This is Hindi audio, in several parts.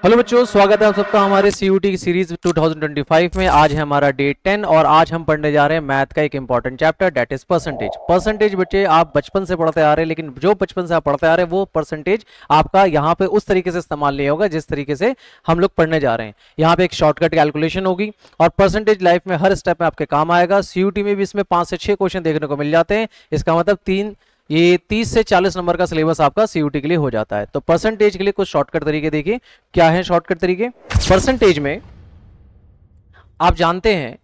हेलो बच्चों, स्वागत है आप सबका हमारे सीयूटी की सीरीज 2025 में। आज है हमारा डे 10 और आज हम पढ़ने जा रहे हैं मैथ का एक important chapter, that is percentage. Percentage बच्चे आप बचपन से पढ़ते आ रहे हैं, लेकिन जो बचपन से आप पढ़ते आ रहे हैं वो परसेंटेज आपका यहाँ पे उस तरीके से इस्तेमाल नहीं होगा जिस तरीके से हम लोग पढ़ने जा रहे हैं। यहाँ पे एक शॉर्टकट कैलकुलेशन होगी और परसेंटेज लाइफ में हर स्टेप में आपके काम आएगा। सीयूटी में भी इसमें 5 से 6 क्वेश्चन देखने को मिल जाते हैं। इसका मतलब ये 30 से 40 नंबर का सिलेबस आपका सीयूटी के लिए हो जाता है। तो परसेंटेज के लिए कुछ शॉर्टकट तरीके देखिए। क्या है शॉर्टकट तरीके? परसेंटेज में आप जानते हैं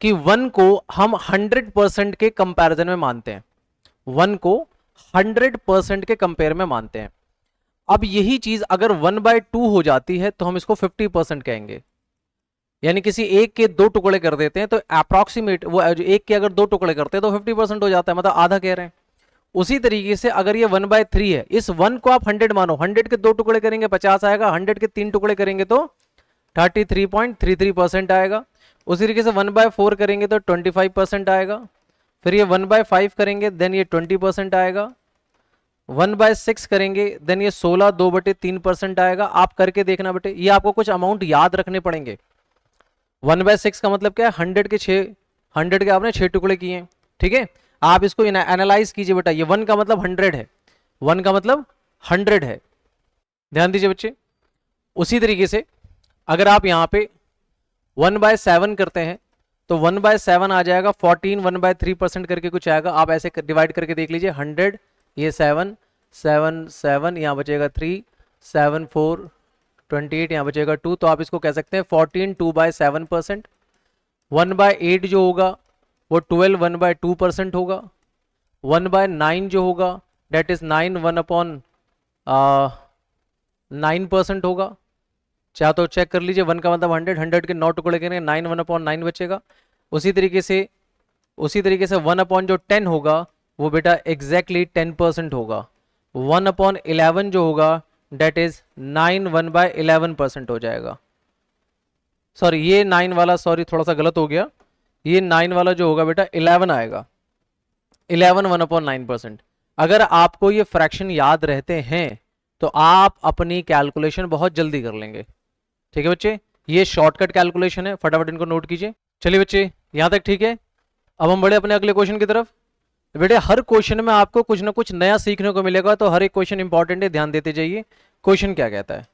कि 1 को हम 100% के कंपैरिजन में मानते हैं। 1 को 100% के कंपेयर में मानते हैं। अब यही चीज अगर 1/2 हो जाती है तो हम इसको 50% कहेंगे। यानी किसी एक के 2 टुकड़े कर देते हैं तो अप्रॉक्सीमेट वो एक के अगर 2 टुकड़े करते हैं तो 50% हो जाता है, मतलब आधा कह रहे हैं। उसी तरीके से अगर ये 1/3 है, इस 1 को आप 100 मानो, 100 के 2 टुकड़े करेंगे 50 आएगा, 100 के 3 टुकड़े करेंगे तो 33.33% आएगा। उसी तरीके से 1/4 करेंगे तो 25% आएगा। फिर ये 1/5 करेंगे देन ये 20% आएगा। 1/6 करेंगे देन ये 16 2/3% आएगा। आप करके देखना बेटे, ये आपको कुछ अमाउंट याद रखने पड़ेंगे। 1/6 का मतलब क्या है? 100 के आपने 6 टुकड़े किए, ठीक है। आप इसको एनालाइज कीजिए बेटा, ये 1 का मतलब 100 है, 1 का मतलब 100 है, ध्यान दीजिए बच्चे। उसी तरीके से अगर आप यहाँ पे 1/7 करते हैं तो 1/7 आ जाएगा 14, 1/3% करके कुछ आएगा। आप ऐसे डिवाइड करके देख लीजिए, 100 ये 7 7 7 यहाँ बचेगा 3 7 4 28 यहाँ बचेगा 2। तो आप इसको कह सकते हैं 14 2/7%। 1/8 जो होगा वो 12 1/2% होगा। 1/9 जो होगा डेट इज 9 1/9% होगा। चाहे तो चेक कर लीजिए, 1 का मतलब 100 के 9 टुकड़े करेंगे 9 1/9 बचेगा। उसी तरीके से 1/10 होगा वो बेटा एग्जैक्टली 10% होगा। 1/11 जो होगा डेट इज 9 1/11% हो जाएगा। सॉरी ये 9 वाला, सॉरी थोड़ा सा गलत हो गया, ये 9 वाला जो होगा बेटा 11 आएगा। 11 1/9%। अगर आपको ये फ्रैक्शन याद रहते हैं तो आप अपनी कैलकुलेशन बहुत जल्दी कर लेंगे, ठीक है बच्चे। ये शॉर्टकट कैलकुलेशन है, फटाफट इनको नोट कीजिए। चलिए बच्चे यहां तक ठीक है। अब हम बढ़े अपने अगले क्वेश्चन की तरफ। बेटे हर क्वेश्चन में आपको कुछ ना कुछ नया सीखने को मिलेगा, तो हर एक क्वेश्चन इंपॉर्टेंट है, ध्यान देते जाइए। क्वेश्चन क्या कहता है?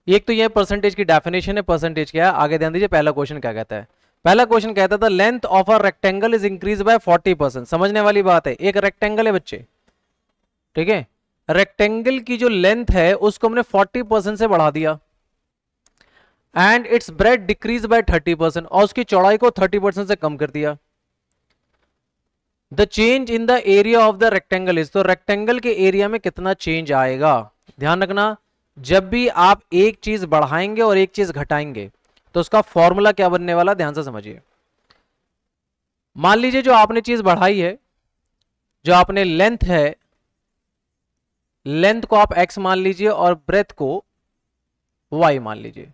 एक तो ये परसेंटेज की डेफिनेशन है, परसेंटेज क्या है, आगे ध्यान दीजिए। पहला क्वेश्चन क्या कहता है? पहला क्वेश्चन कहता था length of a rectangle is increase by 40%। समझने वाली बात है, एक रेक्टेंगल है बच्चे, ठीक है। रेक्टेंगल की जो लेंथ है उसको हमने 40% से बढ़ा दिया and it's bread decrease by 30%, और उसकी चौड़ाई को 30% से कम कर दिया। The change in the area of the rectangle is, तो रेक्टेंगल के एरिया में कितना चेंज आएगा। ध्यान रखना, जब भी आप एक चीज बढ़ाएंगे और एक चीज घटाएंगे तो उसका फॉर्मूला क्या बनने वाला, ध्यान से समझिए। मान लीजिए जो आपने चीज बढ़ाई है, जो आपने लेंथ है, लेंथ को आप x मान लीजिए और ब्रेथ को y मान लीजिए।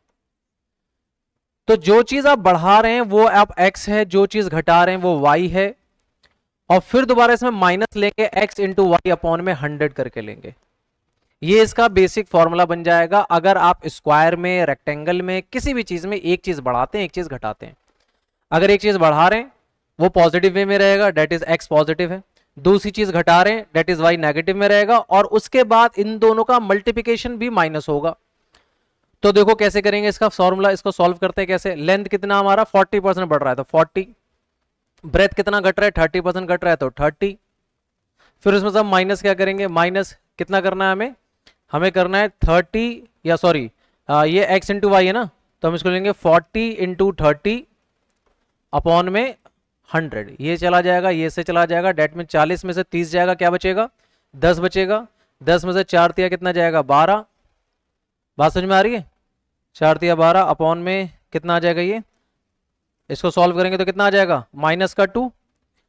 तो जो चीज आप बढ़ा रहे हैं वो आप x है, जो चीज घटा रहे हैं वो y है, और फिर दोबारा इसमें माइनस लेंगे, x इंटू वाई अपॉन में 100 करके लेंगे। ये इसका बेसिक फॉर्मूला बन जाएगा। अगर आप स्क्वायर में, रेक्टेंगल में, किसी भी चीज में एक चीज बढ़ाते हैं एक चीज घटाते हैं, अगर एक चीज बढ़ा रहे हैं वो पॉजिटिव वे में रहेगा, डेट इज x पॉजिटिव है। दूसरी चीज घटा रहे हैं डेट इज y नेगेटिव में रहेगा, और उसके बाद इन दोनों का मल्टीप्लिकेशन भी माइनस होगा। तो देखो कैसे करेंगे इसका फॉर्मूला, इसको सॉल्व करते हैं कैसे। लेंथ कितना हमारा 40% बढ़ रहा है तो 40, ब्रेथ कितना घट रहा है 30% घट रहा है तो 30। फिर उसमें सब माइनस क्या करेंगे, माइनस कितना करना है हमें, हमें करना है 30, या सॉरी ये x इंटू वाई है ना, तो हम इसको लेंगे 40 इंटू 30 अपॉन में 100। ये चला जाएगा, ये से चला जाएगा, डेट में 40 में से 30 जाएगा, क्या बचेगा 10 बचेगा। 10 में से 4 तिया कितना जाएगा 12। बात समझ में आ रही है? 4 तिया 12 अपॉन में कितना आ जाएगा, ये इसको सॉल्व करेंगे तो कितना आ जाएगा माइनस का 2,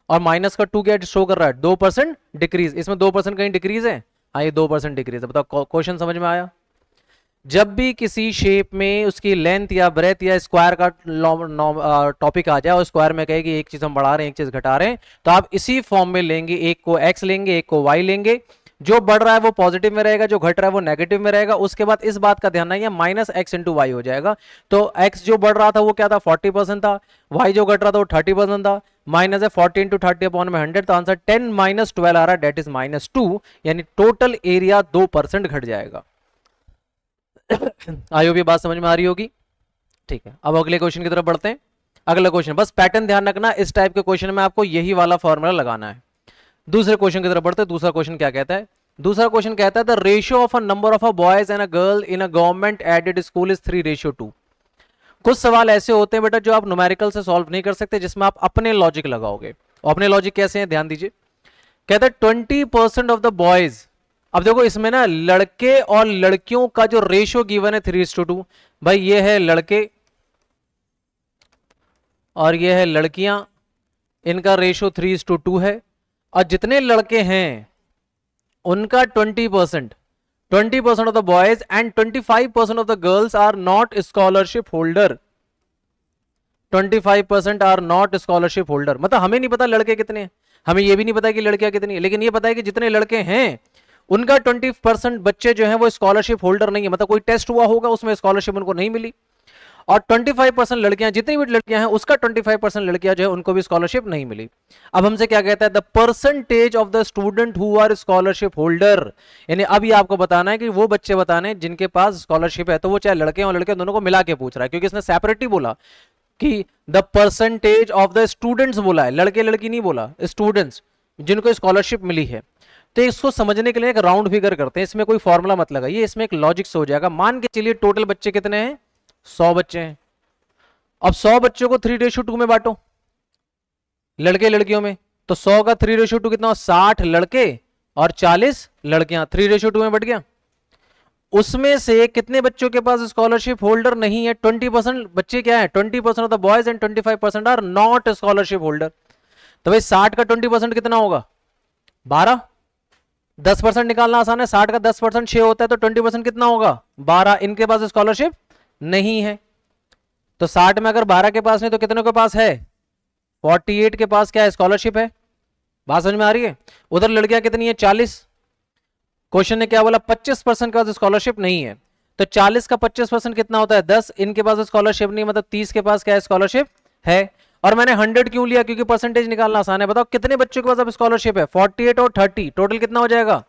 और माइनस का 2 क्या शो कर रहा है 2% डिक्रीज। इसमें 2% कहीं डिक्रीज है, हाँ ये 2% डिक्रीज है। बताओ क्वेश्चन समझ में आया? जब भी किसी शेप में उसकी लेंथ या ब्रेथ या स्क्वायर का टॉपिक आ जाए और स्क्वायर में कहे कि एक चीज हम बढ़ा रहे हैं एक चीज घटा रहे हैं, तो आप इसी फॉर्म में लेंगे, एक को x लेंगे एक को y लेंगे। जो बढ़ रहा है वो पॉजिटिव में रहेगा, जो घट रहा है वो नेगेटिव में रहेगा। उसके बाद इस बात का ध्यान रखिए माइनस एक्स इंटू वाई हो जाएगा। तो x जो बढ़ रहा था वो क्या था 40% था, y जो घट रहा था वो 30% था, माइनस है 40 इंटू 30 अपॉन में 100, तो आंसर 10 माइनस 12 आ रहा है, डेट इज -2, यानी टोटल एरिया 2% घट जाएगा। आई होप ये बात समझ में आ रही होगी। ठीक है, अब अगले क्वेश्चन की तरफ बढ़ते हैं। अगला क्वेश्चन, बस पैटर्न ध्यान रखना, इस टाइप के क्वेश्चन में आपको यही वाला फॉर्मूला लगाना है। दूसरे क्वेश्चन की तरफ बढ़ते हैं। दूसरा क्वेश्चन क्या कहता है? दूसरा क्वेश्चन कहता है the ratio of a number of a boys and a girl in a government aided school is 3:2। कुछ सवाल ऐसे होते हैं बेटा जो आप न्यूमेरिकल से सॉल्व नहीं कर सकते, जिसमें आप अपने लॉजिक लगाओगे। अपने लॉजिक कैसे हैं ध्यान दीजिए। कहता है 20% ऑफ द बॉयज, अब देखो इसमें ना लड़के और लड़कियों का जो रेशियो गिवन है 3:2। भाई ये है लड़के और ये है लड़कियां, इनका रेशियो 3:2 है। और जितने लड़के हैं उनका 20% of the boys and 25% of the girls are not scholarship holder. 25% are not scholarship holder, मतलब हमें नहीं पता लड़के कितने हैं, हमें यह भी नहीं पता कि लड़कियां कितनी है, लेकिन ये पता है कि जितने लड़के हैं उनका 20% बच्चे जो हैं वो स्कॉलरशिप होल्डर नहीं है, मतलब कोई टेस्ट हुआ होगा उसमें स्कॉलरशिप उनको नहीं मिली। और 25% लड़कियां, जितनी भी लड़कियां हैं उसका 25% लड़कियां जो है उनको भी स्कॉलरशिप नहीं मिली। अब हमसे क्या कहता है the percentage of the student who are scholarship holder, यानी अब ये आपको बताना है कि वो बच्चे बताने जिनके पास स्कॉलरशिप है, तो वो चाहे लड़के और लड़के दोनों को मिला के पूछ रहा है, क्योंकि इसने सेपरेट ही बोला कि the percentage of the students बोला है, लड़के लड़की नहीं बोला, स्टूडेंट्स जिनको स्कॉलरशिप मिली है। तो इसको समझने के लिए एक राउंड फिगर करते हैं, इसमें कोई फॉर्मूला मत लगाइए, इसमें एक लॉजिक से हो जाएगा। मान के चलिए टोटल बच्चे कितने हैं 100 बच्चे हैं। अब 100 बच्चों को 3:2 में बांटो लड़के लड़कियों में, तो 100 का 3:2 कितना, 60 लड़के और 40 लड़कियां, 3:2 में बढ़ गया। उसमें से कितने बच्चों के पास स्कॉलरशिप होल्डर नहीं है, 20% बच्चे क्या है, 20% of the boys and 25% are not scholarship holder. तो भाई 60 का 20% कितना होगा 12, 10% निकालना आसान है, 60 का 10% 6 होता है, तो 20% कितना होगा 12, इनके पास स्कॉलरशिप नहीं है। तो 60 में अगर 12 के पास नहीं तो कितने के पास है 48 के पास क्या है स्कॉलरशिप है। बात समझ में आ रही है। उधर लड़कियां कितनी है 40, क्वेश्चन ने क्या बोला 25% के पास स्कॉलरशिप नहीं है, तो 40 का 25% कितना होता है 10, इनके पास स्कॉलरशिप नहीं, मतलब 30 के पास क्या है स्कॉलरशिप है। और मैंने 100 क्यों लिया, क्योंकि परसेंटेज निकालना आसान है। बताओ कितने बच्चों के पास अब स्कॉलरशिप है 48 और 30, टोटल कितना हो जाएगा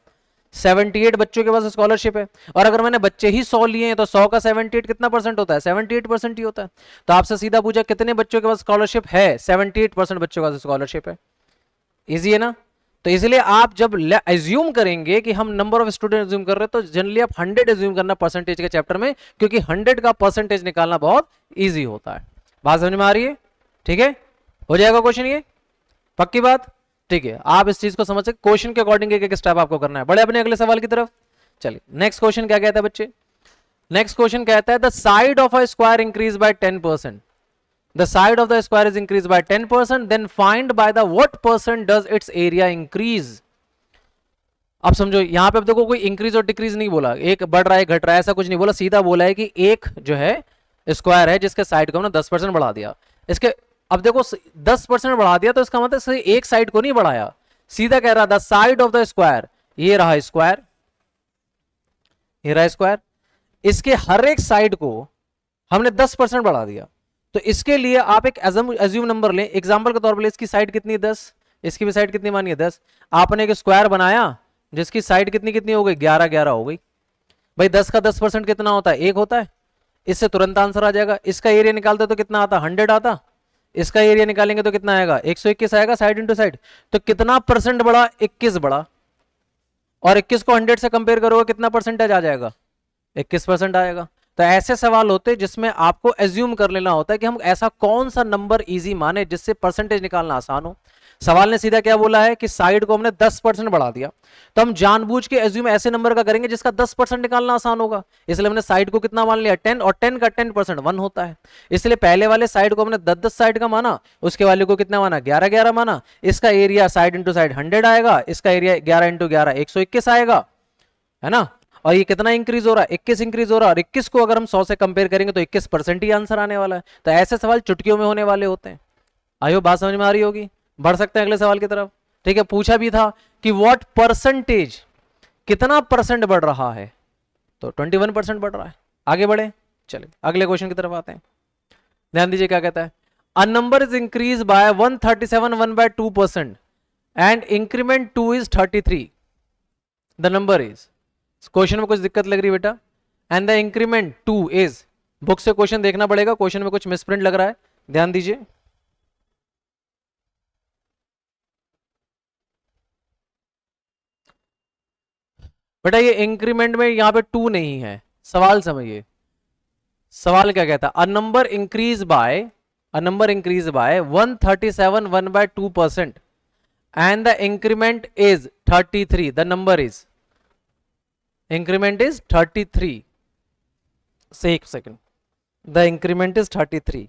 78 बच्चों के पास स्कॉलरशिप है। और अगर मैंने बच्चे ही 100 लिए हैं तो 100 का 78 कितना परसेंट होता है 78% ही होता है। तो आपसे सीधा पूछा कितने बच्चों के पास स्कॉलरशिप है 78% बच्चों के पास स्कॉलरशिप है। इजी है ना। तो इसलिए आप जब एज्यूम करेंगे कि हम नंबर ऑफ स्टूडेंट एज्यूम कर रहे हैं तो जनरली आप 100 एज्यूम करना परसेंटेज के चैप्टर में, क्योंकि 100 का परसेंटेज निकालना बहुत इजी होता है। बात समझ में आ रही है। ठीक है, हो जाएगा क्वेश्चन ये, पक्की बात। ठीक है, आप इस चीज को समझ सकते, क्वेश्चन के अकॉर्डिंग एक एक स्टेप आपको करना है। बड़े अपने अगले सवाल की तरफ चलिए। नेक्स्ट क्वेश्चन क्या कहता है बच्चे, नेक्स्ट क्वेश्चन कहता है the side of a square increase by 10%, the side of the square is increased by 10%, then find by the what percent does its area increase। अब समझो यहां पे अब देखो कोई इंक्रीज और डिक्रीज नहीं बोला, एक बढ़ रहा है घट रहा है ऐसा कुछ नहीं बोला, सीधा बोला है कि एक जो है स्क्वायर है जिसके साइड को हमने 10% बढ़ा दिया। इसके अब देखो 10% बढ़ा दिया तो इसका मतलब एक साइड को नहीं बढ़ाया, सीधा कह रहा the side of the square, ये रहा स्क्वायर, ये रहा स्क्वायर, इसके हर एक साइड को हमने 10% बढ़ा दिया। तो इसके लिए आप एक एज्यूम नंबर लें, एग्जांपल के तौर पर इसकी साइड कितनी है 10, इसकी भी साइड कितनी मानिए 10। आपने एक स्क्वायर बनाया जिसकी साइड कितनी कितनी हो गई 11 11 हो गई। भाई 10 का 10% कितना होता है 1 होता है, इससे तुरंत आंसर आ जाएगा। इसका एरिया निकालते तो कितना आता 100 आता, इसका एरिया निकालेंगे तो कितना आएगा 121 आएगा, साइड इंटू साइड। तो कितना परसेंट बढ़ा 21 बढ़ा, और 21 को 100 से कंपेयर करोगे कितना परसेंटेज आ जाएगा 21% आएगा। तो ऐसे सवाल होते हैं जिसमें आपको एज्यूम कर लेना होता है कि हम ऐसा कौन सा नंबर इजी माने जिससे परसेंटेज निकालना आसान हो। सवाल ने सीधा क्या बोला है कि साइड को हमने 10% बढ़ा दिया, तो हम जानबूझ के एज्यूम ऐसे नंबर का करेंगे जिसका 10% निकालना आसान होगा, इसलिए हमने साइड को कितना मान लिया 10, और 10 का 10% 1 होता है, इसलिए पहले वाले साइड को हमने 10-10 साइड का माना, उसके वाले को कितना माना 11-11 माना। इसका एरिया साइड इंटू साइड 100 आएगा, इसका एरिया 11 इंटू 11 121 आएगा, है ना। और ये कितना इंक्रीज हो रहा है 21 इंक्रीज हो रहा है, और 21 को अगर हम 100 से कंपेयर करेंगे तो 21% ही आंसर आने वाला है। तो ऐसे सवाल चुटकियों में होने वाले होते हैं। आइयो बात समझ में आ रही होगी, बढ़ सकते हैं अगले सवाल की तरफ। ठीक है, पूछा भी था कि व्हाट परसेंटेज कितना परसेंट बढ़ रहा है, तो 21% बढ़ रहा है। आगे बढ़े, चलिए अगले क्वेश्चन की तरफ आते हैं। ध्यान दीजिए क्या कहता है, a number is increase by 137 1/2% and increment 2 is 33, the number is, question में कुछ दिक्कत लग रही है बेटा, and the increment 2 is, book से क्वेश्चन देखना पड़ेगा, क्वेश्चन में कुछ मिसप्रिंट लग रहा है, ध्यान दीजिए। बेटा ये इंक्रीमेंट में यहां पे 2 नहीं है, सवाल समझिए, सवाल क्या कहता है, a number increase by 137 1/2% and the increment is 33, the number is, increment is 33, say एक second, the increment is 33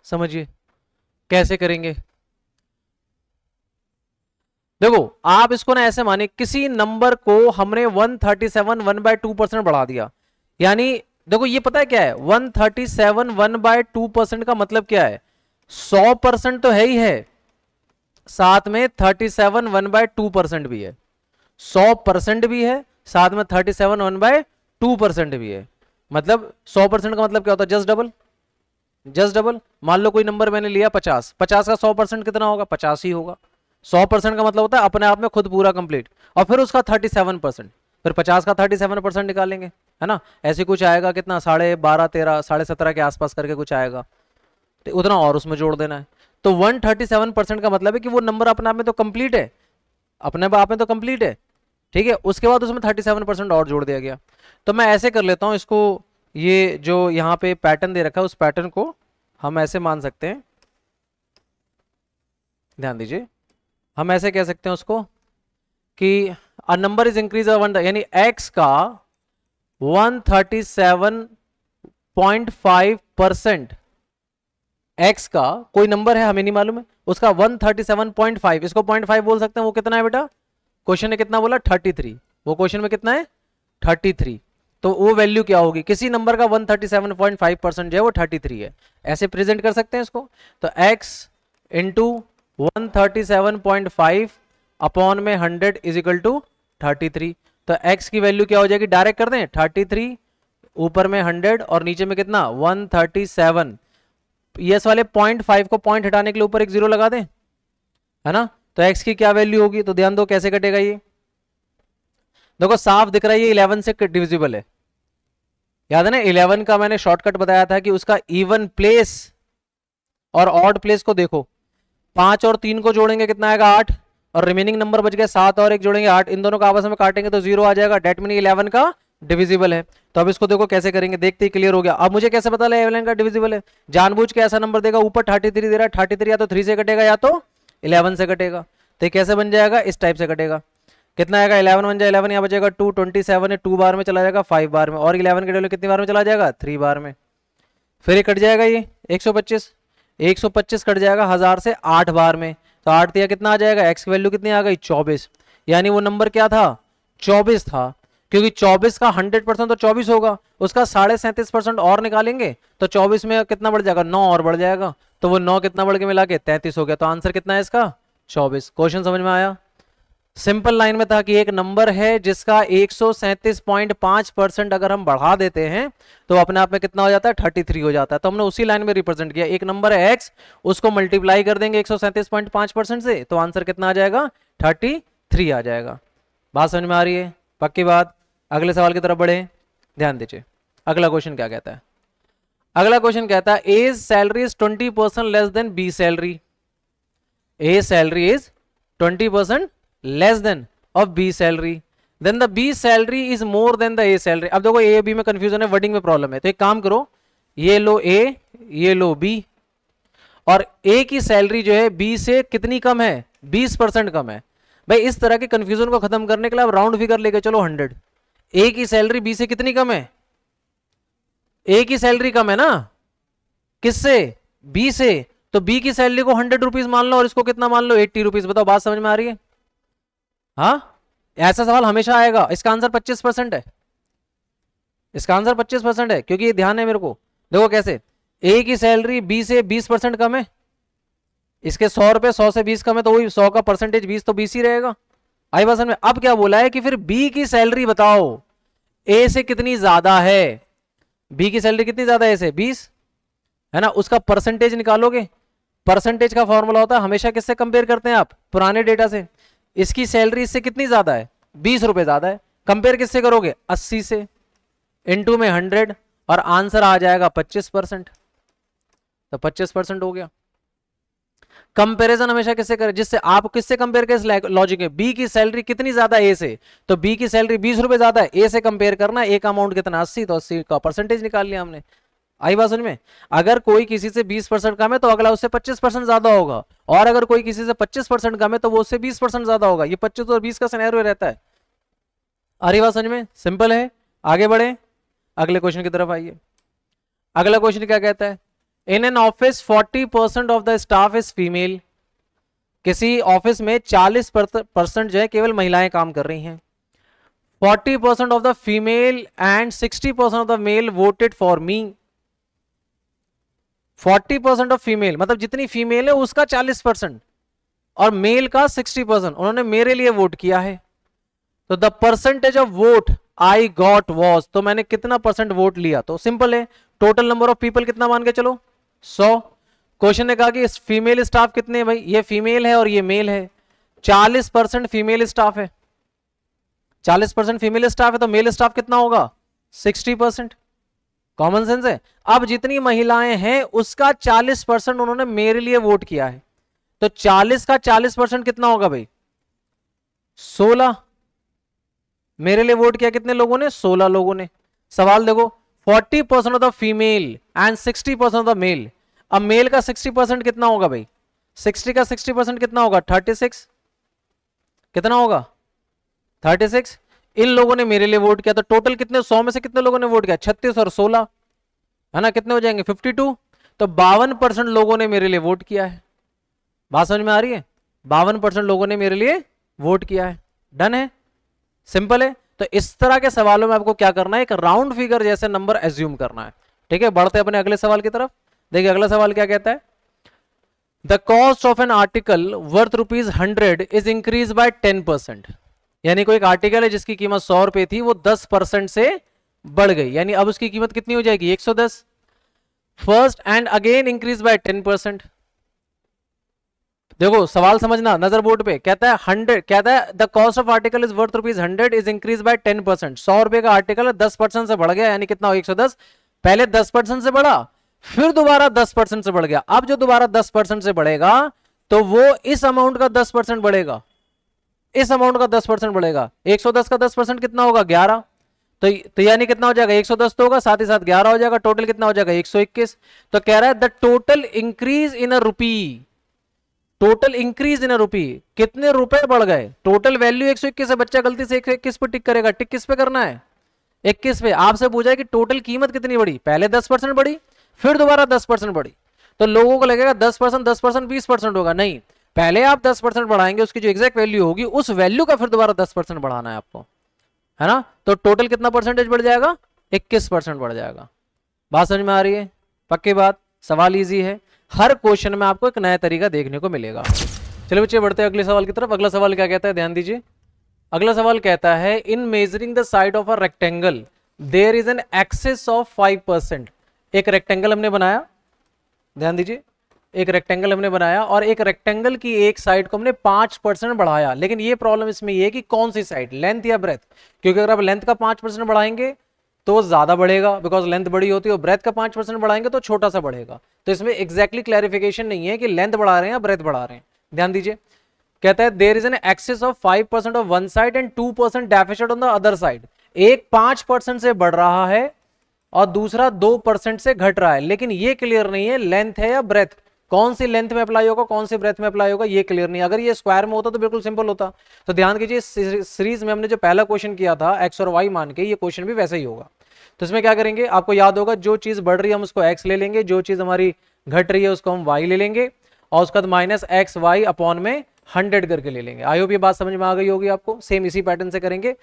समझिए कैसे करेंगे। देखो आप इसको ना ऐसे माने, किसी नंबर को हमने 137 1/2% बढ़ा दिया, यानी देखो ये पता है क्या है, 137 1/2% का मतलब क्या है, 100% तो है ही है, साथ में 37 1/2% भी है, 100% भी है, साथ में 37 1/2% भी है, मतलब 100% का मतलब क्या होता है, जस्ट डबल, जस्ट डबल। मान लो कोई नंबर मैंने लिया 50, 50 का 100% कितना होगा, 50 ही होगा। 100% का मतलब होता है अपने आप में खुद पूरा कंप्लीट, और फिर उसका 37%, फिर 50 का 37% निकालेंगे, है ना, ऐसे कुछ आएगा कितना, 12.5 13 17.5 के आसपास करके कुछ आएगा, तो उतना और उसमें जोड़ देना है। तो 137% का मतलब है कि वो नंबर अपने आप में तो कंप्लीट है, अपने आप में तो कंप्लीट है, ठीक है, उसके बाद उसमें 37% और जोड़ दिया गया। तो मैं ऐसे कर लेता हूं इसको, ये जो यहाँ पे पैटर्न दे रखा है उस पैटर्न को हम ऐसे मान सकते हैं, ध्यान दीजिए, हम ऐसे कह सकते हैं उसको कि a number is increase one, यानी x का 137.5%, x का कोई नंबर है हमें नहीं मालूम है, उसका 137.5, इसको 0.5 बोल सकते हैं, वो कितना है बेटा, क्वेश्चन ने कितना बोला 33, वो क्वेश्चन में कितना है 33, तो वो वैल्यू क्या होगी, किसी नंबर का 137.5% जो है वो 33 है, ऐसे प्रेजेंट कर सकते हैं इसको। तो x इंटू 137.5 अपॉन में 100 इज इक्वल टू 33, तो x की वैल्यू क्या हो जाएगी, डायरेक्ट कर दें 33, ऊपर में 100 और नीचे में कितना 137, यस वाले 0.5 को पॉइंट हटाने के लिए ऊपर एक जीरो लगा दें, है ना, तो x की क्या वैल्यू होगी, तो ध्यान दो कैसे कटेगा ये, देखो साफ दिख रहा है ये 11 से डिविजिबल है, याद है ना 11 का मैंने शॉर्टकट बताया था कि उसका इवन प्लेस और ऑड प्लेस को देखो, 5 और 3 को जोड़ेंगे कितना आएगा 8, और रिमेनिंग नंबर बच गए 7 और 1 जोड़ेंगे 8, इन दोनों को आपस में काटेंगे तो 0 आ जाएगा, डेट मीन 11 का डिविजिबल है। तो अब इसको देखो कैसे करेंगे, देखते ही क्लियर हो गया। अब मुझे कैसे पता लगा 11 का डिविजिबल है, जानबूझ के ऐसा नंबर देगा, ऊपर 33 दे रहा है, 33 या तो 3 से कटेगा या तो 11 से कटेगा, तो कैसे बन जाएगा, इस टाइप से कटेगा, कितना आएगा 11 बन जाए 11, यहाँ बचेगा 2, 27 है, 2 बार में चला जाएगा 5 बार में, और 11 के डबल कितनी बार में चला जाएगा 3 बार में, फिर ये कट जाएगा ये 125 कट जाएगा 1000 से 8 बार में, तो 8 दिया कितना आ जाएगा, x की वैल्यू कितनी आ गई 24, यानी वो नंबर क्या था 24 था, क्योंकि 24 का 100% तो 24 होगा, उसका 37.5% और निकालेंगे तो 24 में कितना बढ़ जाएगा 9 और बढ़ जाएगा, तो वो 9 कितना बढ़ के मिला के 33 हो गया, तो आंसर कितना है इसका 24। क्वेश्चन समझ में आया, सिंपल लाइन में था कि एक नंबर है जिसका 137.5% अगर हम बढ़ा देते हैं तो अपने आप में कितना हो जाता है 33 हो जाता है, तो हमने उसी लाइन में रिप्रेजेंट किया, एक नंबर है x, उसको मल्टीप्लाई कर देंगे 137.5% से, तो आंसर कितना आ जाएगा 33 आ जाएगा। बात समझ में आ रही है, पक्की बात। अगले सवाल की तरफ बढ़े, ध्यान दीजिए अगला क्वेश्चन क्या कहता है, अगला क्वेश्चन कहता है A salary is 20% less than B salary, A salary is 20% less than of B salary, then the B salary is more than the A salary। अब देखो A B में कंफ्यूजन है, वर्डिंग में प्रॉब्लम है, तो एक काम करो, ये लो A ये लो B, और A की सैलरी जो है B से कितनी कम है 20% कम है। भाई इस तरह के कंफ्यूजन को खत्म करने के लिए आप राउंड फिगर लेके चलो 100, A की सैलरी B से कितनी कम है, A की सैलरी कम है ना, किससे B से, तो B की सैलरी को 100 रुपीज मान लो और इसको कितना मान लो 80 रुपीज, बताओ बात समझ में आ रही है। हाँ ऐसा सवाल हमेशा आएगा, इसका आंसर 25% है, इसका आंसर 25% है, क्योंकि ये ध्यान है मेरे को, देखो कैसे, ए की सैलरी बी से 20% कम है, इसके 100 रुपए, 100 से 20 कम है तो वही 100 का परसेंटेज 20 तो 20 ही रहेगा। आई बात समझ में? अब क्या बोला है कि फिर बी की सैलरी बताओ ए से कितनी ज्यादा है। बी की सैलरी कितनी ज्यादा है ए से? 20 है ना, उसका परसेंटेज निकालोगे। परसेंटेज का फॉर्मूला होता है हमेशा किससे कंपेयर करते हैं आप? पुराने डेटा से। इसकी सैलरी इससे कितनी ज्यादा है? 20 रुपए ज्यादा है। कंपेयर किससे करोगे? 80 से, इनटू में 100, और आंसर आ जाएगा 25%। तो 25% हो गया। कंपैरिजन हमेशा किससे करें? जिससे आप किससे कंपेयर कर, इस लॉजिक है बी की सैलरी कितनी ज्यादा ए से, तो बी की सैलरी 20 रुपए ज्यादा है, ए से कंपेयर करना, ए का अमाउंट कितना? 80, तो 80 का परसेंटेज निकाल लिया हमने। आई बात समझ में? अगर कोई किसी से 20% कम है तो अगला उससे 25% ज्यादा होगा, और अगर कोई किसी से 25% कम है तो वो उससे 20% ज्यादा होगा। ये 25 और 20 का सिनेरियो रहता है। आ रही बात समझ में? सिंपल है। आगे बढ़े, अगले क्वेश्चन की तरफ आइए। अगला क्वेश्चन क्या कहता है? In an office 40% of the staff is female. किसी ऑफिस में 40% जो है केवल महिलाएं काम कर रही हैं। 40% of the female and 60% of the male voted for me. 40% of female मतलब जितनी फीमेल है उसका 40%, और मेल का 60%, उन्होंने मेरे लिए वोट किया है। तो the percentage of vote I got was, तो मैंने कितना परसेंट वोट लिया? तो सिंपल है, टोटल नंबर ऑफ पीपल कितना मान के चलो? 100। क्वेश्चन ने कहा कि फीमेल स्टाफ कितने हैं? भाई ये फीमेल है और ये मेल है। 40% फीमेल स्टाफ है, 40% फीमेल स्टाफ है, तो मेल स्टाफ कितना होगा? 60%। कॉमन सेंस है। अब जितनी महिलाएं हैं उसका 40% उन्होंने मेरे लिए वोट किया है, तो 40 का 40% कितना होगा भाई? 16। मेरे लिए वोट किया कितने लोगों ने? 16 लोगों ने। सवाल देखो, 40% of the female and 60% of the male. अब मेल का 60% कितना होगा भाई? 60 का 60% कितना होगा? 36। कितना होगा? 36। इन लोगों ने मेरे लिए वोट किया, तो टोटल कितने? 100 में से कितने लोगों ने वोट किया? 36 और 16 है ना, कितने हो जाएंगे? 52। तो 52% लोगों ने मेरे लिए वोट किया है। बात समझ में आ रही है? 52% लोगों ने मेरे लिए वोट किया है। डन है, सिंपल है। तो इस तरह के सवालों में आपको क्या करना है? एक राउंड फिगर जैसे नंबर एज्यूम करना है। ठीक है, बढ़ते अपने अगले सवाल की तरफ। देखिए अगला सवाल क्या कहता है? The cost of an article worth ₹100 is increase by 10%। यानी कोई एक आर्टिकल है जिसकी कीमत 100 रुपए थी, वो 10% से बढ़ गई, यानी अब उसकी कीमत कितनी हो जाएगी? 110। First and again increase by 10%। देखो सवाल समझना, नजर बोर्ड पे। कहता है 100, कहता है the cost of article is worth ₹100 is increase by 10%। 100 रुपए का आर्टिकल है, 10% से बढ़ गया, यानी कितना हो? 110। पहले 10% से बढ़ा, फिर दोबारा 10% से बढ़ गया। अब जो दोबारा 10% से बढ़ेगा तो वो इस अमाउंट का 10% बढ़ेगा, इस अमाउंट का 10% बढ़ेगा। 110 का 10% कितना होगा? 11। तो यानी कितना हो जाएगा? 110 तो होगा, साथ ही साथ 11 हो जाएगा, टोटल कितना हो जाएगा? 121। तो कह रहा है the total increase in a rupee, total increase in a rupee, कितने रुपए बढ़ गए? टोटल वैल्यू 121 है, बच्चा गलती से 121 पे टिक करेगा। टिक किस पे करना है? 21 पे। आपसे पूछा है कि टोटल कीमत कितनी बढ़ी? पहले 10% बढ़ी, फिर दोबारा 10% बढ़ी। तो लोगों को लगेगा 10%, 10%, 20% होगा। नहीं, पहले आप 10% बढ़ाएंगे, उसकी जो एग्जैक्ट वैल्यू होगी उस वैल्यू का फिर दोबारा 10% बढ़ाना है आपको, है ना। तो टोटल कितना परसेंटेज बढ़ जाएगा? 21% बढ़ जाएगा। बात समझ में आ रही है? पक्की बात। सवाल इजी है, हर क्वेश्चन में आपको एक नया तरीका देखने को मिलेगा। चलिए बच्चे बढ़ते हैं अगले सवाल की तरफ। अगला सवाल क्या कहता है? ध्यान दीजिए। अगला सवाल कहता है in measuring the side of a rectangle there is an excess of 5%। एक रेक्टेंगल हमने बनाया, ध्यान दीजिए, एक रेक्टेंगल हमने बनाया और एक रेक्टेंगल की एक साइड को हमने 5% बढ़ाया। लेकिन ये प्रॉब्लम इसमें ये है कि कौन सी साइड, लेंथ या ब्रेथ? क्योंकि अगर आप लेंथ का 5% बढ़ाएंगे तो ज्यादा बढ़ेगा, बिकॉज लेंथ बड़ी होती है, और ब्रेथ का 5% बढ़ाएंगे तो छोटा सा बढ़ेगा। तो इसमें एग्जैक्टली क्लैरिफिकेशन नहीं है कि लेंथ बढ़ा रहे हैं या ब्रेथ बढ़ा रहे हैं। ध्यान दीजिए, कहता है there is an excess of 5% of one side and 2% deficit on the other side. एक 5% से बढ़ रहा है और दूसरा 2% से घट रहा है, लेकिन ये क्लियर नहीं है लेंथ है या ब्रेथ, कौन सी लेंथ में अप्लाई होगा, कौन सी ब्रेथ में अप्लाई होगा, ये क्लियर नहीं। अगर ये स्क्वायर में होता तो बिल्कुल सिंपल होता। तो ध्यान कीजिए, सीरीज में हमने जो पहला क्वेश्चन किया था एक्स और वाई मान के, ये क्वेश्चन भी वैसा ही होगा। तो इसमें क्या करेंगे, आपको याद होगा जो चीज बढ़ रही है हम उसको एक्स ले लेंगे, जो चीज हमारी घट रही है उसको हम वाई ले लेंगे, और उसका माइनस एक्स वाई अपॉन में 100 करके ले लेंगे। आई होप ये बात समझ में आ गई होगी आपको। सेम इसी पैटर्न से करेंगे।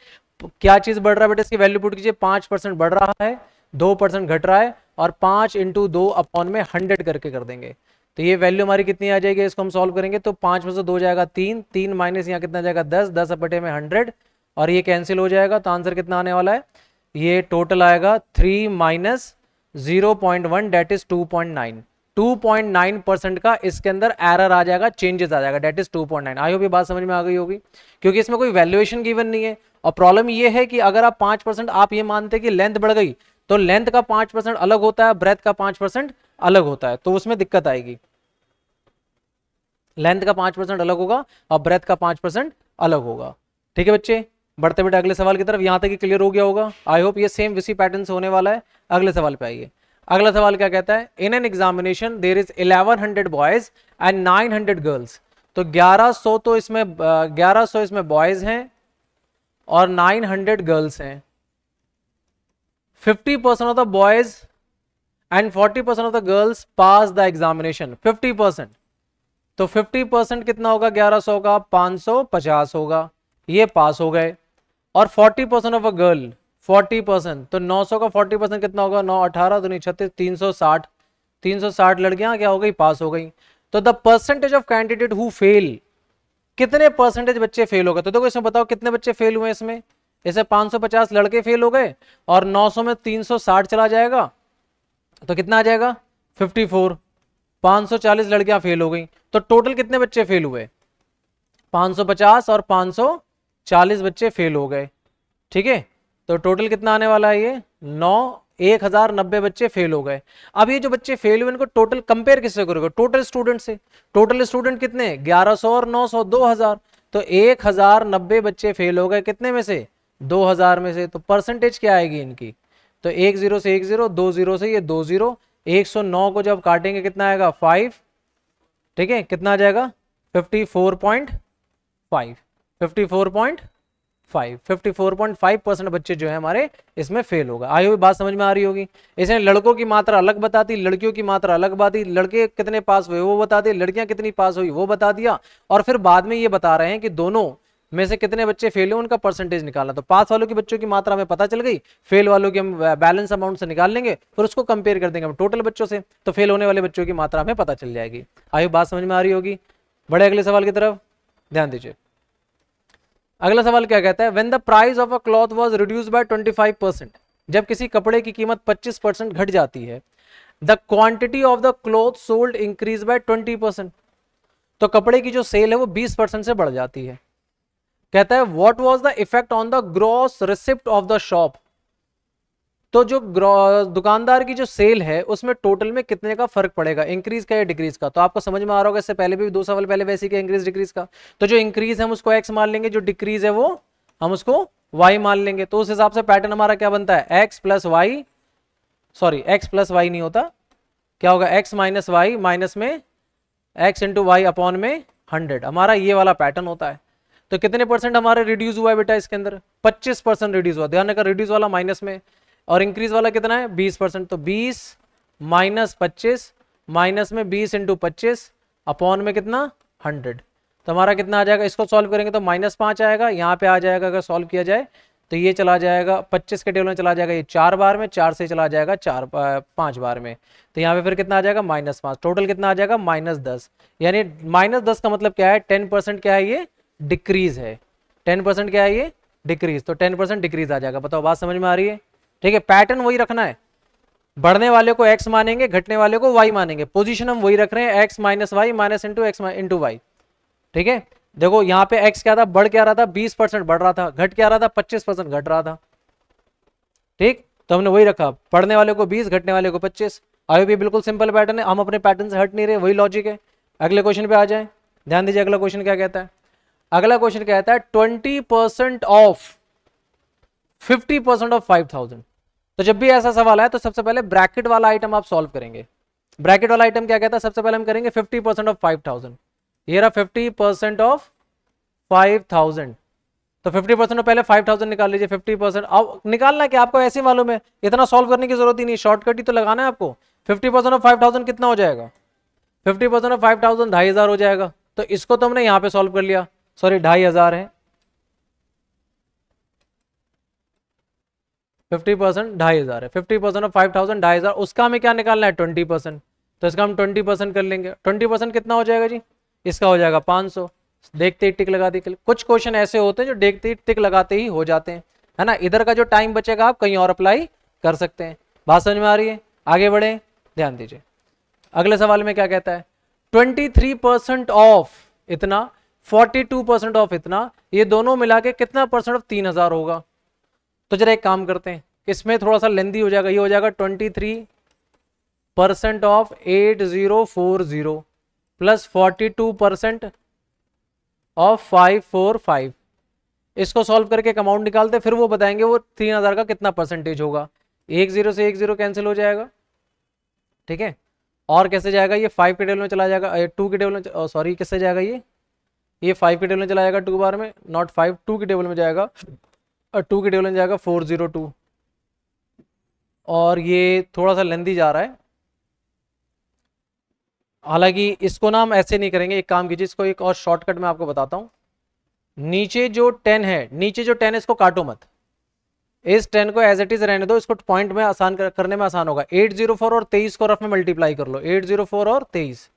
क्या चीज बढ़ रहा है बेटा, इसकी वैल्यू पुट कीजिए। 5% बढ़ रहा है, 2% घट रहा है, और 5 × 2 अपॉन में 100 करके कर देंगे। तो ये वैल्यू हमारी कितनी आ जाएगी, इसको हम सॉल्व करेंगे तो 5 में से 2 जाएगा 3, 3 माइनस यहाँ कितना जाएगा 10, 10 बटे में 100 और ये कैंसिल हो जाएगा। तो आंसर कितना आने वाला है, ये टोटल आएगा 3 माइनस 0.1 डेट इज 2.9। 2.9% का इसके अंदर एरर आ जाएगा, चेंजेस आ जाएगा, डेट इज 2.9। आई होप ये बात समझ में आ गई होगी, क्योंकि इसमें कोई वैल्यूएशन गिवन नहीं है। और प्रॉब्लम ये है कि अगर आप 5% आप ये मानते हैं कि लेंथ बढ़ गई, तो लेंथ का 5% अलग होता है, ब्रेथ का 5% अलग होता है, तो उसमें दिक्कत आएगी। लेंथ का 5% अलग होगा और ब्रेथ का 5% अलग होगा। ठीक है बच्चे, बढ़ते बढ़ते अगले सवाल की तरफ। यहां तक ही क्लियर हो गया होगा। आई होप ये सेम इसी पैटर्न से होने वाला है। अगले सवाल पे आइए। अगला सवाल क्या कहता है, in an examination there is 1100 boys and 900 girls. तो 1100 तो इसमें 1100 इसमें बॉयज हैं और 900 गर्ल्स हैं। 50% of the boys and 40% of the girls pass the examination. 50%, तो 50% कितना होगा 1100 का, 550 होगा, ये पास हो गए। और 40% ऑफ अ गर्ल, 40%, तो 900 का 40% कितना होगा, 9 18 दूनी 36, 360, 360 लड़कियां क्या हो गई, पास हो गई। तो the percentage of candidate who fail, कितने परसेंटेज बच्चे फेल हो गए। तो देखो इसमें बताओ कितने बच्चे फेल हुए इसमें। इसे 550 लड़के फेल हो गए और 900 में 360 चला जाएगा तो कितना आ जाएगा 54। 540 लड़कियां फेल हो गई, तो टोटल कितने बच्चे फेल हुए, 550 और 540 बच्चे फेल हो गए। ठीक है, तो टोटल कितना आने वाला है, ये 1090 बच्चे फेल हो गए। अब ये जो बच्चे फेल हुए इनको टोटल कंपेयर किससे करोगे, टोटल स्टूडेंट से। टोटल स्टूडेंट कितने, 1100 और 900, 2000। तो 1090 बच्चे फेल हो गए, कितने में से, 2000 में से। तो परसेंटेज क्या आएगी इनकी, तो 1 0 से 1 0, 2 0 से ये 2 0, 109 को जब काटेंगे कितना आएगा 5। ठीक है, कितना आ जाएगा 54.5, 54.5% बच्चे जो है हमारे इसमें फेल होगा। आई होगी बात समझ में आ रही होगी। इसने लड़कों की मात्रा अलग बता दी, लड़कियों की मात्रा अलग बता दी, लड़के कितने पास हुए वो बता दिए, लड़कियां कितनी पास हुई वो बता दिया, और फिर बाद में ये बता रहे हैं कि दोनों में से कितने बच्चे फेल हुए उनका परसेंटेज निकालना। तो पास वालों की बच्चों की मात्रा हमें पता चल गई, फेल वालों की हम बैलेंस अमाउंट से निकाल लेंगे, फिर उसको कंपेयर कर देंगे हम टोटल बच्चों से, तो फेल होने वाले बच्चों की मात्रा हमें पता चल जाएगी। आई बात समझ में आ रही होगी। बड़े अगले सवाल की तरफ ध्यान दीजिए। अगला सवाल क्या कहता है, when the price of a cloth was reduced by 25%, जब किसी कपड़े की कीमत 25% घट जाती है, the quantity of the cloth sold increase by 20%, तो कपड़े की जो सेल है वो 20% से बढ़ जाती है। कहता है what was the effect on the gross receipt of the shop, तो जो दुकानदार की जो सेल है उसमें टोटल में कितने का फर्क पड़ेगा, इंक्रीज का या डिक्रीज का। तो आपको समझ में आ रहा होगा, इससे पहले भी 2 सवाल पहले वैसे ही इंक्रीज डिक्रीज का। तो जो इंक्रीज है हम उसको एक्स मान लेंगे, जो डिक्रीज है वो हम उसको वाई मान लेंगे। तो उस हिसाब से पैटर्न हमारा क्या बनता है, x plus y, sorry x plus y नहीं होता, क्या होगा एक्स माइनस वाई माइनस में एक्स इंटू वाई अपॉन में 100, हमारा ये वाला पैटर्न होता है। तो कितने परसेंट हमारे रिड्यूस हुआ है बेटा इसके अंदर, 25% रिड्यूस हुआ। ध्यान रखा रिड्यूस वाला माइनस में और इंक्रीज वाला कितना है 20%, तो 20 माइनस 25 माइनस में 20 इंटू 25 अपॉन में कितना 100, तो हमारा कितना आ जाएगा। इसको सॉल्व करेंगे तो -5 आएगा, यहाँ पे आ जाएगा अगर सॉल्व किया जाए तो ये चला जाएगा 25 के टेबल में चला जाएगा ये 4 बार में, 4 से चला जाएगा 5 बार में, तो यहाँ पे फिर कितना आ जाएगा -5, टोटल कितना आ जाएगा -10। यानी -10 का मतलब क्या है, 10% क्या है ये डिक्रीज है, 10% क्या है ये डिक्रीज, तो 10% डिक्रीज आ जाएगा। बताओ बात समझ में आ रही है। ठीक है, पैटर्न वही रखना है, बढ़ने वाले को x मानेंगे, घटने वाले को y मानेंगे, पोजीशन हम वही रख रहे हैं, x minus y minus into x into y. ठीक है, देखो यहाँ पे x क्या था, बढ़ क्या रहा था 20% बढ़ रहा था, घट क्या रहा था 25% घट रहा था। ठीक, तो हमने वही रखा, बढ़ने वाले को 20 घटने वाले को 25। आयो भी बिल्कुल सिंपल पैटर्न है, हम अपने पैटर्न से हट नहीं रहे, वही लॉजिक है। अगले क्वेश्चन पे आ जाए, ध्यान दीजिए अगला क्वेश्चन क्या कहता है। अगला क्वेश्चन कहता है 20% ऑफ 50% ऑफ 5000। तो जब भी ऐसा सवाल आए तो सबसे पहले ब्रैकेट वाला आइटम आप सॉल्व करेंगे। ब्रैकेट वाला आइटम क्या कहता है, सबसे पहले हम करेंगे 50% ऑफ 5000, ये रहा 50% ऑफ 5000, तो 50% में पहले 5000 निकाल लीजिए। 50% अब निकालना है कि आपको ऐसे मालूम है, इतना सॉल्व करने की जरूरत ही नहीं, शॉर्टकट ही तो लगाना है आपको। 50% ऑफ 5000 कितना हो जाएगा, 50% ऑफ 5000 2500 हो जाएगा, तो इसको तो हमने यहां पे सॉल्व कर लिया, सॉरी 2500 है, 50% 2500 है, 50% ऑफ 5000 2500, उसका हमें क्या निकालना है 20%, तो इसका हम 20% कर लेंगे। 20% कितना हो जाएगा जी, इसका हो जाएगा 500। देखते ही टिक लगा दी। कुछ क्वेश्चन ऐसे होते हैं जो देखते ही टिक लगाते ही हो जाते हैं, है ना। इधर का जो टाइम बचेगा आप कहीं और अप्लाई कर सकते हैं। बात समझ में आ रही है, आगे बढ़े, ध्यान दीजिए। अगले सवाल में क्या कहता है, 23% ऑफ इतना, 42% ऑफ इतना, ये दोनों मिला के कितना परसेंट ऑफ 3000 होगा। तो जरा एक काम करते हैं, इसमें थोड़ा सा लेंदी हो जाएगा, ये हो जाएगा 23% ऑफ 8040 प्लस 42% ऑफ 545। इसको सॉल्व करके एक अमाउंट निकालते, फिर वो बताएंगे वो 3000 का कितना परसेंटेज होगा। एक जीरो से एक जीरो कैंसिल हो जाएगा, ठीक है। और कैसे जाएगा ये, 5 के टेबल में चला जाएगा, 2 के टेबल में, सॉरी किससे जाएगा ये 5 के टेबल में चला जाएगा 2 बार में, नॉट 5, 2 के टेबल में जाएगा, और 2 के टेबल में जाएगा 402। और ये थोड़ा सा लेंदी जा रहा है, हालांकि इसको ना हम ऐसे नहीं करेंगे। एक काम कीजिए, इसको एक और शॉर्टकट में आपको बताता हूं। नीचे जो 10 है, नीचे जो 10 है इसको काटो मत, इस 10 को एज इट इज रहने दो, इसको पॉइंट में आसान करने में आसान होगा। 804 और 23 को रफ में मल्टीप्लाई कर लो, 804 और 23,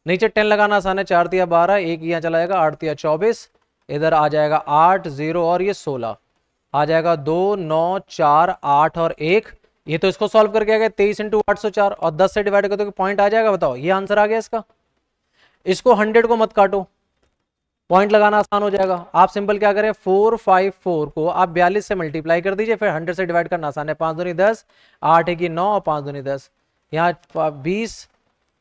नीचे 10 लगाना आसान है, 4 तिया 12, एक यहाँ चला जाएगा, 8 तिया 24, इधर आ जाएगा 8 0 और ये 16 आ जाएगा, 2 9 4 8 और 1। ये तो इसको सॉल्व करके आ गया 23 इंटू 804 और 10 से डिवाइड कर दो पॉइंट आ जाएगा। बताओ ये आंसर आ गया इसका। इसको 100 को मत काटो, पॉइंट लगाना आसान हो जाएगा। आप सिंपल क्या करें, 454 को आप 42 से मल्टीप्लाई कर दीजिए, फिर 100 से डिवाइड करना आसान है। 5 दूनी 10, 8 एक 9 और 5 दूनी 10, यहाँ 20,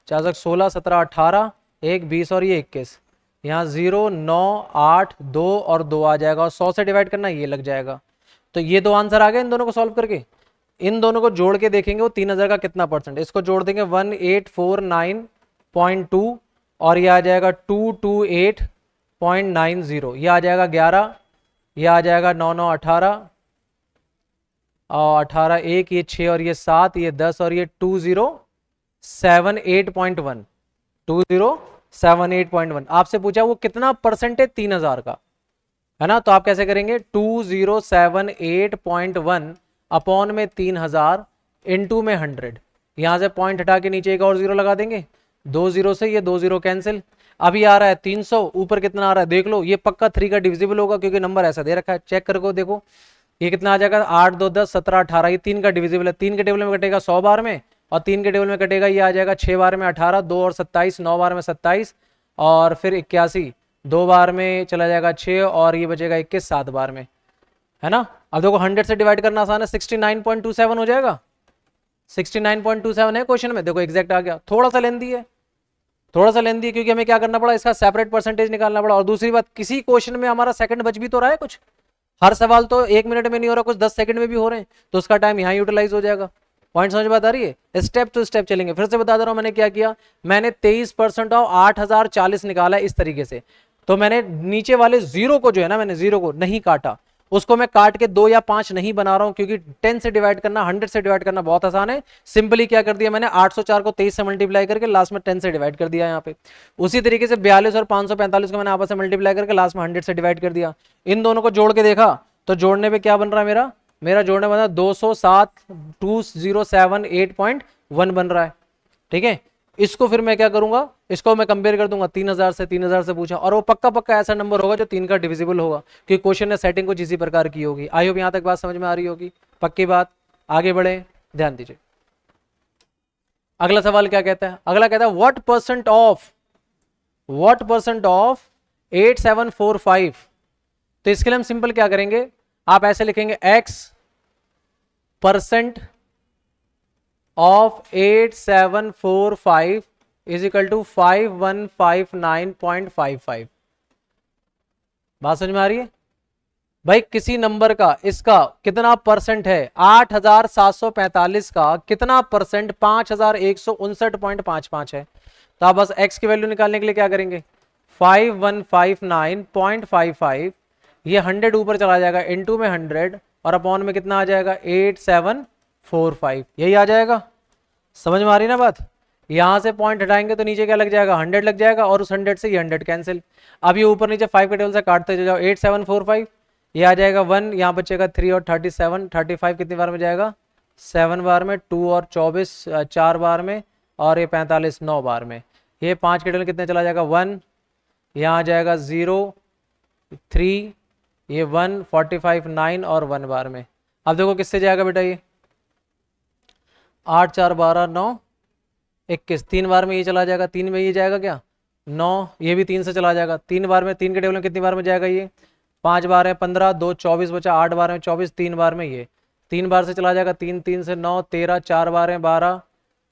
4 16 17 18, एक 20 और ये 21, यहाँ 0 9 8 2 और 2 आ जाएगा, और 100 से डिवाइड करना ये लग जाएगा। तो ये दो आंसर आ गए इन दोनों को सॉल्व करके। इन दोनों को जोड़ के देखेंगे वो 3000 का कितना परसेंट, इसको जोड़ देंगे 1849.2 और ये आ जाएगा 228.90, ये आ जाएगा 11, ये आ जाएगा 9 9 18 और 18 एक, ये 6 और ये 7, ये 10 और ये 2078.1, 2078.1। आपसे पूछा वो कितना परसेंट है 3000 का, है ना। तो आप कैसे करेंगे, 2078.1 अपॉन में 3000 इनटू में 100, यहां से पॉइंट हटा के नीचे एक और जीरो लगा देंगे, 2 जीरो से ये 2 जीरो कैंसिल। अभी आ रहा है 300, ऊपर कितना आ रहा है देख लो, ये पक्का 3 का डिविजिबल होगा क्योंकि नंबर ऐसा दे रखा है। चेक करके देखो ये कितना आ जाएगा, 8 2 10 17 18, ये 3 का डिविजिबल है। 3 के टेबल में कटेगा 100 बार में, और 3 के टेबल में कटेगा ये आ जाएगा 6 बार में 18, 2 और 27, 9 बार में 27, और फिर 81, 2 बार में चला जाएगा 6, और ये बचेगा 21 7 बार में, है ना। अब देखो 100 से डिवाइड करना आसान है, 69.27 हो जाएगा। 69.27 है क्वेश्चन में, देखो एग्जैक्ट आ गया। थोड़ा सा लेंदी है, थोड़ा सा लेंदी है क्योंकि हमें क्या करना पड़ा, इसका सेपरेट परसेंटेज निकालना पड़ा। और दूसरी बात, किसी क्वेश्चन में हमारा सेकंड बच भी तो रहा है कुछ, हर सवाल तो 1 मिनट में नहीं हो रहा, कुछ 10 सेकंड में भी हो रहे हैं, तो उसका टाइम यहाँ यूटिलाइज हो जाएगा। पॉइंट समझ बात आ रही है, स्टेप टू स्टेप चलेंगे। फिर से बता दे रहा हूं मैंने क्या किया, मैंने 23% ऑफ 8040 निकाला इस तरीके से। तो मैंने नीचे वाले जीरो को जो है ना, मैंने जीरो को नहीं काटा, उसको मैं काट के 2 या 5 नहीं बना रहा हूं क्योंकि 10 से डिवाइड करना, 100 से डिवाइड करना बहुत आसान है। सिंपली क्या कर दिया मैंने, 804 को 23 से मल्टीप्लाई करके लास्ट में 10 से डिवाइड कर दिया यहाँ पे। उसी तरीके से 42 और 545 को मैंने आपस में मल्टीप्लाई करके लास्ट में 100 से डिवाइड कर दिया। इन दोनों को जोड़ के देखा तो जोड़ने पे क्या बन रहा है, मेरा जोड़ने बना 207.2078.1 बन रहा है, ठीक है। इसको फिर मैं क्या करूंगा, इसको मैं कंपेयर कर दूंगा 3000 से, 3000 से पूछा, और वो पक्का पक्का ऐसा नंबर होगा जो 3 का डिविजिबल होगा क्योंकि क्वेश्चन ने सेटिंग कुछ इसी प्रकार की होगी। आई होप यहां तक बात समझ में आ रही होगी, पक्की बात। आगे बढ़े, ध्यान दीजिए। अगला सवाल क्या कहता है, अगला कहता है व्हाट परसेंट ऑफ 8745। तो इसके लिए हम सिंपल क्या करेंगे, आप ऐसे लिखेंगे x percent of 8745 is equal to 5159.55। बात समझ में आ रही है भाई, किसी नंबर का इसका कितना परसेंट है, 8745 का कितना परसेंट 5159.55 है। तो आप बस x की वैल्यू निकालने के लिए क्या करेंगे, 5159.55, ये 100 ऊपर चला जाएगा, इनटू में 100 और अपॉन में कितना आ जाएगा 8745, यही आ जाएगा। समझ में आ रही ना बात, यहां से पॉइंट हटाएंगे तो नीचे क्या लग जाएगा, 100 लग जाएगा, और उस 100 से ये 100 कैंसिल। अब ये ऊपर नीचे 5 के टेबल से काटते जाओ, 8745 ये आ जाएगा 1, यहाँ बचेगा 3 और 37, 35 कितनी बार में जाएगा, 7 बार में, 2 और 24 4 बार में, और ये 45 9 बार में। ये 5 के टेबल कितने चला जाएगा 1, यहाँ आ जाएगा 0 3, ये 1 45 9 और 1 बार में। अब देखो किससे जाएगा बेटा ये 8 4 12 9 21, 3 बार में ये चला जाएगा, 3 में ये जाएगा क्या 9, ये भी 3 से चला जाएगा 3 बार में। 3 के टेबल में कितनी बार में जाएगा ये 5 बार है 15 2 24 बचा 8 बार में 24, 3 बार में ये 3 बार से चला जाएगा 3 3 से 9 13, 4 बार है 12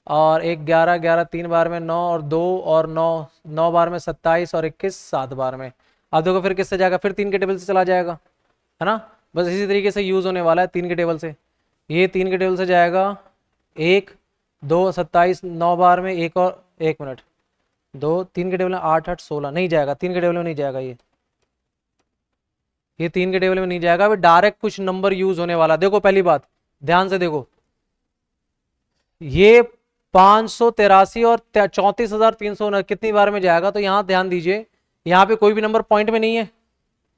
और 1 11 11, 3 बार में 9 और 2 और 9 9 बार में 27 और 21 7 बार में। अब देखो फिर किससे जाएगा, फिर 3 के टेबल से चला जाएगा, है ना। बस इसी तरीके से यूज होने वाला है 3 के टेबल से। ये 3 के टेबल से जाएगा 1 2 27 9 बार में, एक और 1 मिनट 2 3 के टेबल में 8 8 16 नहीं जाएगा, 3 के टेबल में नहीं जाएगा ये 3 के टेबल में नहीं जाएगा। अभी डायरेक्ट कुछ नंबर यूज होने वाला। देखो पहली बात ध्यान से देखो, ये 583 और 34,300 कितनी बार में जाएगा, तो यहां ध्यान दीजिए यहां पे कोई भी नंबर पॉइंट में नहीं है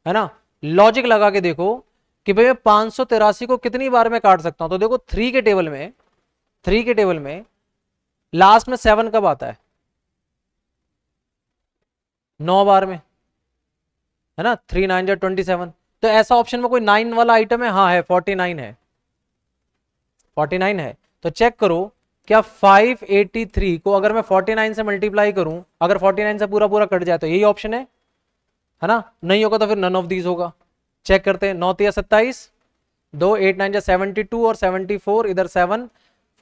ना। लॉजिक लगा के देखो कि भाई मैं 583 को कितनी बार में काट सकता हूं, तो देखो 3 के टेबल में लास्ट में 7 कब आता है 9 बार में, है ना। 3 9 जा 27, तो ऐसा ऑप्शन में कोई 9 वाला आइटम है, हाँ है 49 है, 49 है। तो चेक करो क्या 583 को अगर मैं 49 से मल्टीप्लाई करूं, अगर 49 से पूरा पूरा कट जाए तो यही ऑप्शन है ना। नहीं होगा तो फिर नन ऑफ दीज होगा। चेक करते हैं 9 3 27 2 8 9 जा 72 और 74 इधर 7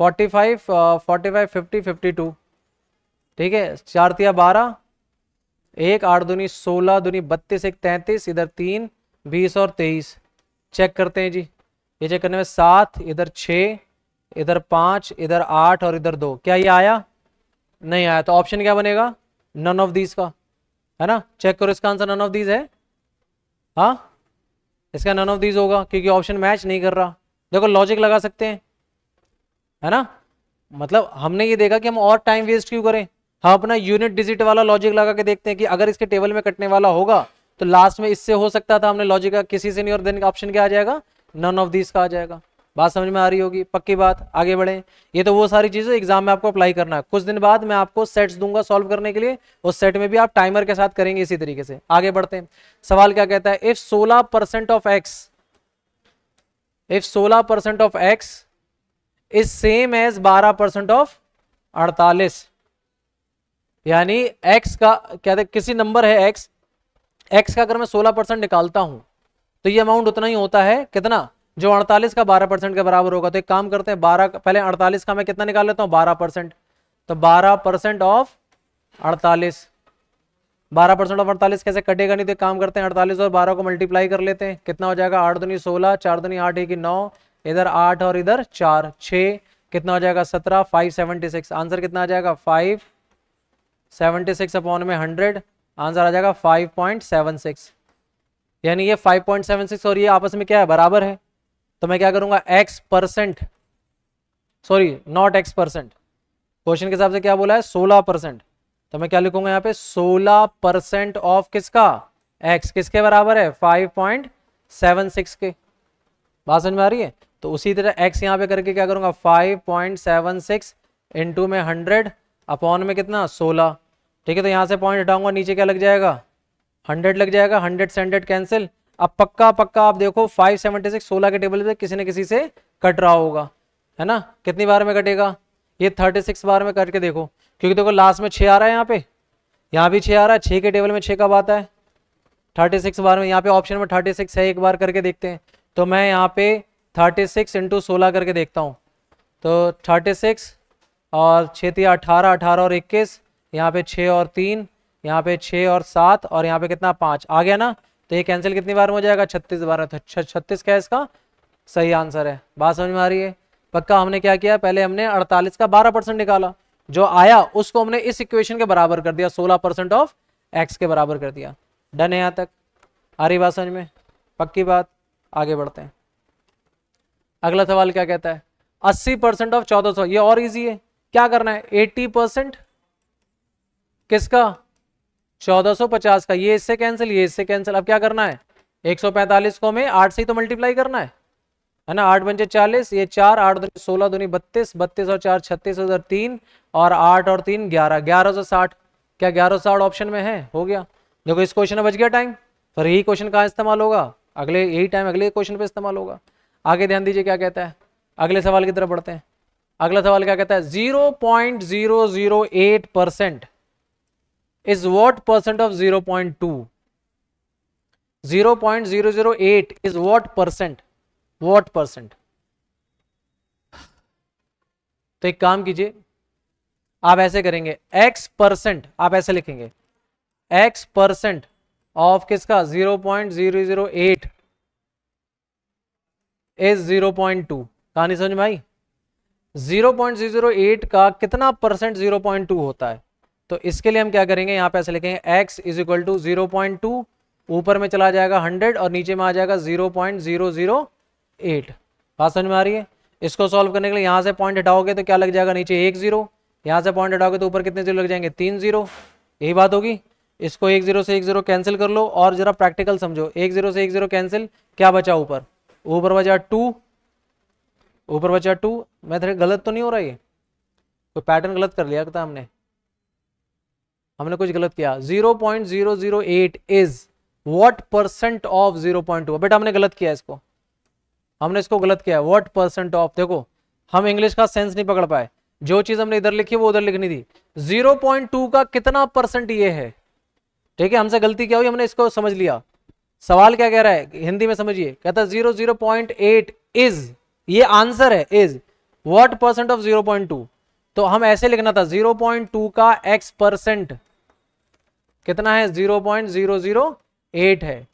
45 45 50 52, ठीक है 4 3 12 1 8 दूनी 16 दूनी 32 1 33 इधर 3 20 और 23। चेक करते हैं जी, ये चेक करने में 7 इधर 6 इधर 5 इधर 8 और इधर 2, क्या ये आया नहीं आया, तो ऑप्शन क्या बनेगा नन ऑफ दीज का, है ना। चेक करो इसका आंसर नन ऑफ दीज है, हाँ इसका नन ऑफ दीज होगा क्योंकि ऑप्शन मैच नहीं कर रहा। देखो लॉजिक लगा सकते हैं, है ना। मतलब हमने ये देखा कि हम और टाइम वेस्ट क्यों करें, हम अपना यूनिट डिजिट वाला लॉजिक लगा के देखते हैं कि अगर इसके टेबल में कटने वाला होगा तो लास्ट में इससे हो सकता था, हमने लॉजिक का किसी से नहीं, और देन ऑप्शन क्या आ जाएगा नन ऑफ दीज का आ जाएगा। बात समझ में आ रही होगी, पक्की बात। आगे बढ़े, ये तो वो सारी चीजें एग्जाम में आपको अप्लाई करना है। कुछ दिन बाद मैं आपको सेट्स दूंगा सॉल्व करने के लिए, उस सेट में भी आप टाइमर के साथ करेंगे इसी तरीके से। आगे बढ़ते हैं, सवाल क्या कहता है, if 16% of x is same as 12% of 48, यानी x का क्या है, किसी नंबर है x का अगर मैं 16% निकालता हूं तो ये अमाउंट उतना ही होता है कितना, जो 48 का 12% के बराबर होगा। तो एक काम करते हैं 12 पहले 48 का मैं कितना निकाल लेता हूं 12%, तो 12% ऑफ 48, 12% ऑफ 48 कैसे कटेगा नहीं, तो काम करते हैं 48 और 12 को मल्टीप्लाई कर लेते हैं, कितना हो जाएगा 8 दूनी 16 4 दूनी 8 1 9 इधर 8 और इधर 4 6, कितना हो जाएगा 17 576। आंसर कितना आ जाएगा 576 अपॉन में 100, आंसर आ जाएगा 5.76, यानी ये 5.76 और ये आपस में क्या है बराबर है। तो मैं क्या करूंगा x%, sorry not x%, question के हिसाब से क्या बोला है 16%, तो मैं क्या लिखूंगा यहाँ पे 16% ऑफ किसका x, किसके बराबर है 5.76 के। बात समझ में आ रही है। तो उसी तरह x यहाँ पे करके क्या करूंगा 5.76 इंटू में 100 अपॉन में कितना 16, ठीक है। तो यहाँ से पॉइंट हटाऊंगा, नीचे क्या लग जाएगा 100 लग जाएगा, 100 से 100 कैंसिल। अब पक्का आप देखो 576 16 के टेबल पे किसी न किसी से कट रहा होगा, है ना। कितनी बार में कटेगा, ये 36 बार में करके देखो, क्योंकि देखो लास्ट में 6 आ रहा है, यहाँ भी 6 आ रहा है, 6 के टेबल में 6 कब आता है 36 बार में। यहाँ पे ऑप्शन में 36 है, एक बार करके देखते हैं। तो मैं यहाँ पे 36 इंटू 16 करके देखता हूँ, तो 36 और 6 18 18 और 21, यहाँ पे 6 और 3, यहाँ पे 6 और 7 और यहाँ पे कितना 5 आ गया ना। तो ये कैंसिल कितनी बार में हो जाएगा 36 बार में, तो 36 क्या है इसका सही आंसर है। बात समझ में आ रही है। पक्का हमने क्या किया, पहले हमने 48 का 12% निकाला, जो आया उसको हमने इस इक्वेशन के बराबर कर दिया, 16% ऑफ x के बराबर कर दिया। डन है, यहाँ तक आ रही बात समझ में, पक्की बात। आगे बढ़ते हैं, अगला सवाल क्या कहता है 80% ऑफ 1400, ये और इजी है। क्या करना है 80% किसका 1450 का, ये इससे कैंसिल ये इससे कैंसिल। अब क्या करना है 145 को हमें 8 से ही तो मल्टीप्लाई करना है है ना, 8 पंचे 40, ये 4, 8 दूनी 16, दूनी 32, 32 और 4 36, उधर 3 और 8 और 3 11, 1160। क्या 1160 ऑप्शन में है? हो गया। देखो इस क्वेश्चन में बच गया टाइम, फिर यही क्वेश्चन कहाँ इस्तेमाल होगा? अगले, यही टाइम अगले क्वेश्चन पे इस्तेमाल होगा। आगे ध्यान दीजिए क्या कहता है, अगले सवाल की तरफ बढ़ते हैं। अगला सवाल क्या कहता है? 0.008% is what percent of 0.2? 0.008 is what percent? What percent? तो एक काम कीजिए, आप ऐसे करेंगे, x परसेंट, आप ऐसे लिखेंगे x परसेंट ऑफ किसका? 0.008 इज 0.2। कहानी समझ में आई? 0.008 का कितना परसेंट 0.2 होता है? तो इसके लिए हम क्या करेंगे, यहां पे ऐसे लिखेंगे x इज इक्वल टू 0.2, ऊपर में चला जाएगा 100 और नीचे में आ जाएगा 0.008। बात समझ में आ रही है? इसको सॉल्व करने के लिए यहां से पॉइंट हटाओगे तो क्या लग जाएगा? नीचे 1 0, यहां से पॉइंट हटाओगे तो ऊपर कितने जीरो लग जाएंगे? 3 0। यही बात होगी। इसको 1 0 से 1 0 कैंसिल कर लो और जरा प्रैक्टिकल समझो। 1 0 से 1 0 कैंसिल, क्या बचा ऊपर? ऊपर बचा 2, ऊपर बचा 2। मैं थोड़ा गलत तो नहीं हो रहा? ये कोई पैटर्न गलत कर लिया था हमने? हमने कुछ गलत किया। 0.008 इज व्हाट परसेंट ऑफ 0.2? बेटा हमने गलत किया इसको, हमने इसको गलत किया। व्हाट परसेंट ऑफ, देखो हम इंग्लिश का सेंस नहीं पकड़ पाए, जो चीज हमने इधर लिखी वो उधर लिखनी थी। 0.2 का कितना परसेंट ये है? ठीक है, हमसे गलती क्या हुई, हमने इसको समझ लिया। सवाल क्या कह रहा है हिंदी में समझिए, कहता है 0.8 इज, ये आंसर है, इज व्हाट परसेंट ऑफ 0.2। तो हम ऐसे लिखना था 0.2 का x परसेंट कितना है? 0.008 है।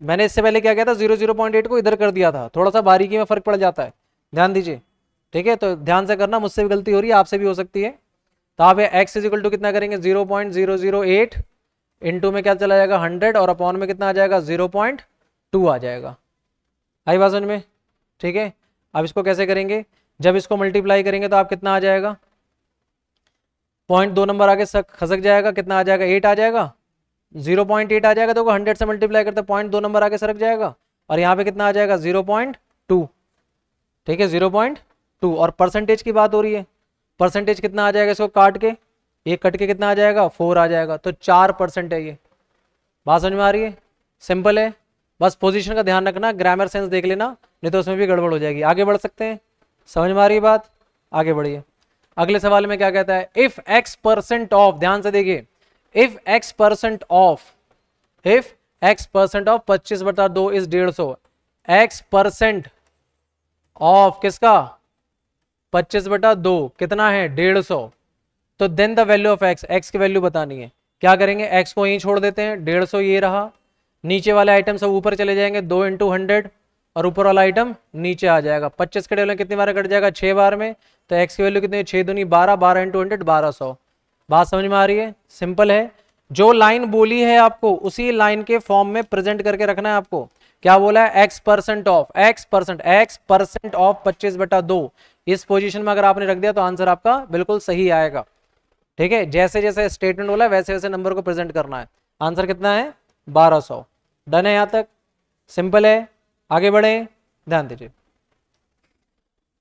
मैंने इससे पहले क्या किया था, 0.8 को इधर कर दिया था, थोड़ा सा बारीकी में फर्क पड़ जाता है, ध्यान दीजिए। ठीक है, तो ध्यान से करना, मुझसे भी गलती हो रही है, आपसे भी हो सकती है। तो आप x इज इक्वल टू कितना करेंगे? 0.008 इंटू में क्या चला जाएगा? 100 और अपॉन में कितना आ जाएगा? 0.2 आ जाएगा। आई बात समझ में? ठीक है, अब इसको कैसे करेंगे? जब इसको मल्टीप्लाई करेंगे तो आप कितना आ जाएगा? पॉइंट 2 नंबर आगे खसक जाएगा, कितना आ जाएगा? 8 आ जाएगा, 0.8 आ जाएगा। तो 100 से मल्टीप्लाई करते पॉइंट 2 नंबर आगे सरक जाएगा और यहाँ पे कितना आ जाएगा? 0.2। ठीक है, 0.2। और परसेंटेज की बात हो रही है, परसेंटेज कितना आ जाएगा? इसको काट के, ये कट के कितना आ जाएगा? 4 आ जाएगा। तो 4% है ये। बात समझ में आ रही है? सिंपल है, बस पोजीशन का ध्यान रखना, ग्रामर सेंस देख लेना, नहीं तो उसमें भी गड़बड़ हो जाएगी। आगे बढ़ सकते हैं, समझ में आ रही है बात? आगे बढ़िए। अगले सवाल में क्या कहता है? इफ x परसेंट ऑफ, ध्यान से देखिए, if x percent of, if x percent of 25/2 is 150, x percent of किसका? 25/2 कितना है? 150। तो then the value of x, x की वैल्यू बतानी है। क्या करेंगे? x को यहीं छोड़ देते हैं, 150 ये रहा, नीचे वाले आइटम सब ऊपर चले जाएंगे, 2 × 100 और ऊपर वाला आइटम नीचे आ जाएगा। 25 के टेबल कितनी बार कट जाएगा? 6 बार में। तो x की वैल्यू कितनी है? 6 दूनी 12, 12 × 100 1200। बात समझ में आ रही है? सिंपल है, जो लाइन बोली है आपको उसी लाइन के फॉर्म में प्रेजेंट करके रखना है आपको। क्या बोला है? x percent of, x percent of 25/2। इस पोजीशन में अगर आपने रख दिया तो आंसर आपका बिल्कुल सही आएगा। ठीक है, जैसे जैसे स्टेटमेंट बोला वैसे वैसे नंबर को प्रेजेंट करना है। आंसर कितना है? 1200। डन है यहां तक? सिंपल है, आगे बढ़े, ध्यान दीजिए।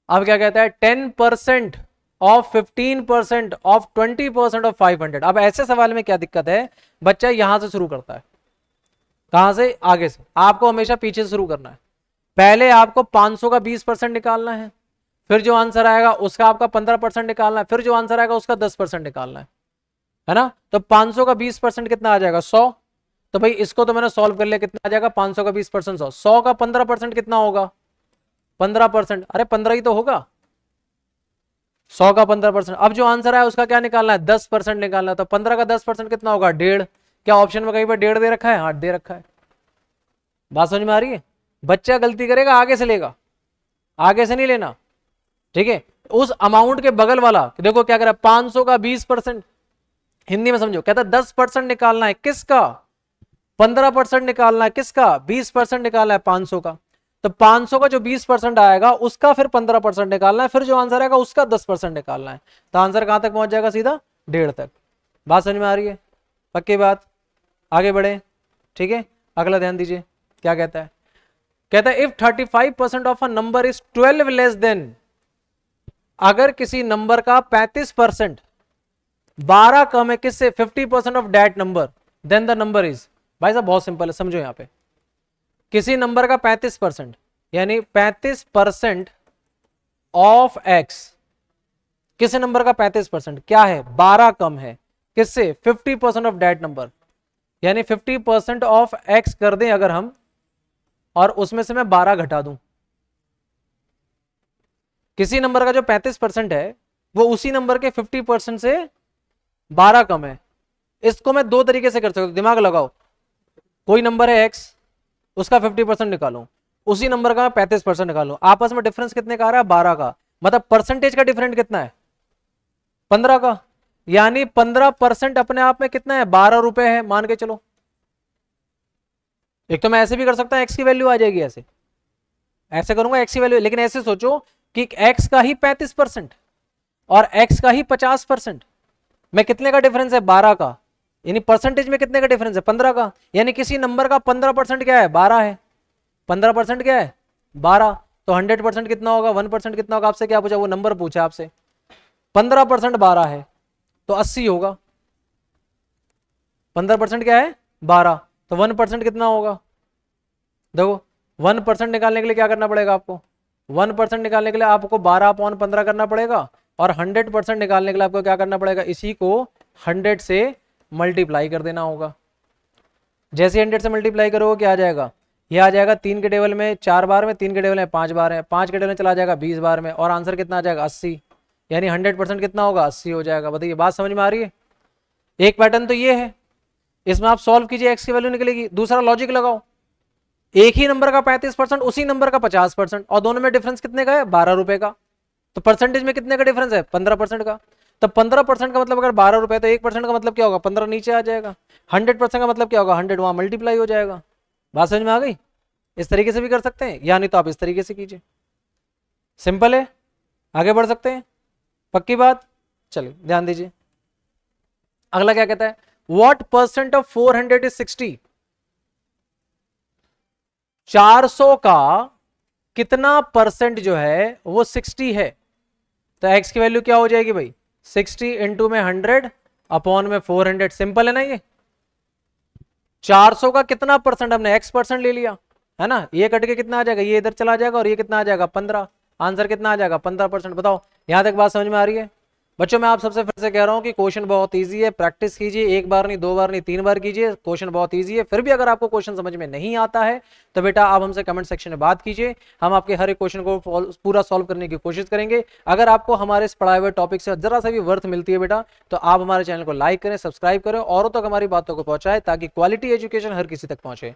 अब क्या कहता है? 10% ऑफ 15% ऑफ 20% ऑफ 500। अब ऐसे सवाल में क्या दिक्कत है, बच्चा यहां से शुरू करता है। कहां से? आगे से। आपको हमेशा पीछे से शुरू करना है। पहले आपको 500 का 20% निकालना है, फिर जो आंसर आएगा उसका आपका 15% निकालना है, फिर जो आंसर आएगा उसका 10% निकालना है ना? तो 500 का 20% कितना आ जाएगा? 100। तो भाई इसको तो मैंने सॉल्व कर लिया, कितना आ जाएगा? 500 का 20% 100। 100 का 15% कितना होगा? 15%। अरे 15 ही तो होगा, 100 का 15%। अब जो आंसर है उसका क्या निकालना है? 10% निकालना है। तो 15 का 10% कितना होगा? 1.5। क्या ऑप्शन में कहीं पर 1.5 दे रखा है? हाँ दे रखा है। बात समझ में आ रही है? बच्चा गलती करेगा आगे से लेगा, आगे से नहीं लेना। ठीक है, उस अमाउंट के बगल वाला देखो क्या करा, 500 का 20%, हिंदी में समझो, कहता 10% निकालना है किसका? 15% निकालना है किसका? 20% निकालना है 500 का। तो 500 का जो 20% आएगा उसका फिर 15% निकालना है, फिर जो आंसर आएगा उसका 10% निकालना है। तो आंसर कहां तक पहुंच जाएगा? सीधा 1.5 तक। बात समझ में आ रही है? पक्की बात? आगे बढ़े। ठीक है, अगला ध्यान दीजिए क्या कहता है। कहता है if 35% of a number is 12 less than, अगर किसी नंबर का 35% 12 कम है किससे, 50% of that number, then the number is, भाई साहब बहुत सिंपल है, समझो यहां पे, किसी नंबर का 35% यानी 35% ऑफ एक्स, किसी नंबर का 35% क्या है, 12 कम है किससे, 50% ऑफ दैट नंबर, यानी 50% ऑफ एक्स कर दें अगर हम, और उसमें से मैं 12 घटा दूं, किसी नंबर का जो 35% है वो उसी नंबर के 50% से 12 कम है। इसको मैं दो तरीके से कर सकता हूं, दिमाग लगाओ, कोई नंबर है एक्स, उसका 50% निकालो, उसी नंबर का 35% निकालो, आपस में डिफरेंस कितने का आ रहा है, 12 का, मतलब परसेंटेज का डिफरेंस कितना है, 15 का, यानी 15% अपने आप में कितना है, 12 रुपए है, मान के चलो। एक तो मैं ऐसे भी कर सकता हूं, एक्स की वैल्यू आ जाएगी, ऐसे ऐसे करूंगा एक्स की वैल्यू, लेकिन ऐसे सोचो कि एक्स का ही 35% और एक्स का ही 50%, में कितने का डिफरेंस है, 12 का, यानी परसेंटेज में कितने का डिफरेंस है, 15 का, यानी किसी नंबर का 15% क्या है, 12 है, 15% क्या है, 12, तो 100% कितना होगा, 1% कितना होगा, आपसे क्या पूछा, वो नंबर पूछा आपसे, 15% 12 है तो 80 होगा, 15% क्या है, 12, तो 1% कितना होगा, देखो 1% निकालने के लिए क्या करना पड़ेगा आपको, 1% निकालने के लिए आपको 12/15 करना पड़ेगा, और 100% निकालने के लिए आपको क्या करना पड़ेगा, इसी को 100 से मल्टीप्लाई कर देना होगा। जैसे 100 से मल्टीप्लाई करोगे क्या आ जाएगा, ये आ जाएगा 3 के टेबल में 4 बार में, 3 के टेबल में 5 बार है, 5 के टेबल में चला जाएगा 20 बार में, और आंसर कितना आ जाएगा, 80, यानी 100% कितना होगा, 80 हो जाएगा। बताइए बात समझ में आ रही है। एक पैटर्न तो ये है, इसमें आप सॉल्व कीजिए, एक्स की वैल्यू निकलेगी। दूसरा लॉजिक लगाओ, एक ही नंबर का 35%, उसी नंबर का 50%, और दोनों में डिफरेंस कितने का है, 12 रुपए का, तो परसेंटेज में कितने का डिफरेंस है, 15% का, तो 15% का मतलब अगर 12 रुपए, तो 1% का मतलब क्या होगा, 15 नीचे आ जाएगा, 100% का मतलब क्या होगा, 100 वहां मल्टीप्लाई हो जाएगा। बात समझ में आ गई। इस तरीके से भी कर सकते हैं, या नहीं तो आप इस तरीके से कीजिए, सिंपल है, आगे बढ़ सकते हैं, पक्की बात। चलिए ध्यान दीजिए, अगला क्या कहता है, व्हाट परसेंट ऑफ 400 इज 60, 400 का कितना परसेंट जो है वो 60 है, तो x की वैल्यू क्या हो जाएगी भाई, 60 इंटू में 100 अपॉन में 400, सिंपल है ना ये। 400 का कितना परसेंट, हमने x परसेंट ले लिया है ना, ये कट के कितना आ जाएगा, ये इधर चला जाएगा, और ये कितना आ जाएगा, 15, आंसर कितना आ जाएगा, 15%। बताओ यहां तक बात समझ में आ रही है। बच्चों मैं आप सबसे फिर से कह रहा हूं कि क्वेश्चन बहुत इजी है, प्रैक्टिस कीजिए, एक बार नहीं, दो बार नहीं, 3 बार कीजिए, क्वेश्चन बहुत इजी है। फिर भी अगर आपको क्वेश्चन समझ में नहीं आता है तो बेटा आप हमसे कमेंट सेक्शन में बात कीजिए, हम आपके हर एक क्वेश्चन को पूरा सॉल्व करने की कोशिश करेंगे। अगर आपको हमारे इस पढ़ाए हुए टॉपिक से जरा सा भी वर्थ मिलती है बेटा, तो आप हमारे चैनल को लाइक करें, सब्सक्राइब करें, औरों तक हमारी बातों को पहुंचाएं, ताकि क्वालिटी एजुकेशन हर किसी तक पहुंचे।